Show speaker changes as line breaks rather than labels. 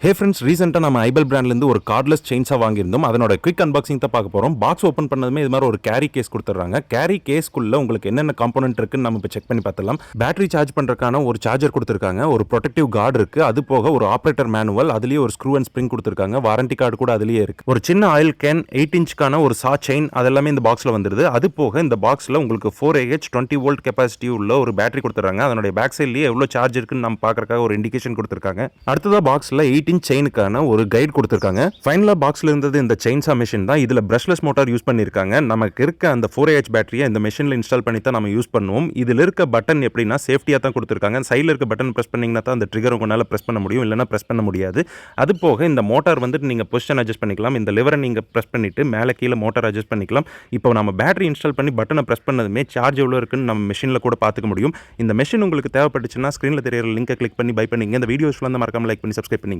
Hey friends, ரீசெண்டாக நம்ம ஐபல் பிராண்ட்லேருந்து ஒரு கார்ட்லெஸ் செயின்ஸாக வாங்கியிருந்தோம். அதனோட குவிக் அன்பாக்சிங் தான் பார்க்க போகிறோம். பாக்ஸ் ஓப்பன் பண்ணதுமே இது மாதிரி ஒரு கேரி கேஸ் கொடுத்துட்றாங்க. கேரி கேஸ்க்குள்ளே உங்களுக்கு என்னென்ன காம்போனன்ட் இருக்குன்னு நம்ம இப்போ செக் பண்ணி பார்த்தலாம். பேட்டரி சார்ஜ் பண்ணுறதுக்கான ஒரு சார்ஜர் கொடுத்துருக்காங்க, ஒரு ப்ரொடெக்டிவ் கார்டு இருக்குது, அது போக ஒரு ஆப்ரேட்டர் மேனுவல், அதுலேயே ஒரு ஸ்க்ரூ அண்ட் ஸ்ப்ரிங் கொடுத்துருக்காங்க, வாரண்டி கார்டு கூட அதுலேயே இருக்குது. ஒரு சின்ன ஆயில் கேன், 8 இன்ச்சுக்கான ஒரு சா செயின் அதெல்லாமே இந்த பாக்ஸில் வந்துடுது. அது போக இந்த பாக்ஸில் உங்களுக்கு 4Ah 20 வோல்ட் கெப்பாசிட்டி உள்ள ஒரு பேட்டரி கொடுத்துட்றாங்க. அதனுடைய பேக் சைட்லேயே எவ்வளோ சார்ஜ் இருக்குன்னு நம்ம பார்க்கறதுக்காக ஒரு இண்டிகேஷன் கொடுத்துருக்காங்க. அடுத்ததாக பாக்ஸில் 8 இன்ச் செயினுக்கான ஒரு கைட் கொடுத்துருக்காங்க. ஃபைனலா பாக்ஸ்ல இருந்தது இந்த செயின்சா மெஷின் தான். இதுல பிரஷ்லெஸ் மோட்டார் யூஸ் பண்ணிருக்காங்க. நமக்கு இருக்க அந்த 4Ah பேட்டரியை இந்த மெஷின்ல இன்ஸ்டால் பண்ணி தான் நம்ம யூஸ் பண்ணுவோம். இதுல இருக்க பட்டன் எப்படின்னா சேஃப்டியா தான் கொடுத்துருக்காங்க. சைடுல இருக்க பட்டன் பிரஸ் பண்ணீங்கன்னா தான் அந்த ட்ரிகர் உங்களால பிரஸ் பண்ண முடியும், இல்லைன்னா பிரஸ் பண்ண முடியாது. அது போக இந்த மோட்டார் வந்துட்டு நீங்க பொசிஷன் அட்ஜஸ்ட் பண்ணிக்கலாம். இந்த லிவரை நீங்க பிரஸ் பண்ணிட்டு மேலே கீழே மோட்டார் அட்ஜஸ்ட் பண்ணிக்கலாம். இப்போ நம்ம பேட்டரி இன்ஸ்டால் பண்ணி பட்டனை பிரஸ் பண்ணதுமே சார்ஜ் எவ்வளோ இருக்குன்னு நம்ம மெஷினில் கூட பார்த்துக்க முடியும். இந்த மெஷின் உங்களுக்கு தேவைப்பட்டுச்சுன்னா ஸ்க்ரீனில் தெரியற லிங்கை கிளிக் பண்ணி பை பண்ணிங்க. இந்த வீடியோஸ் மறக்காம லைக் பண்ணி சப்ஸ்கிரைப் பண்ணி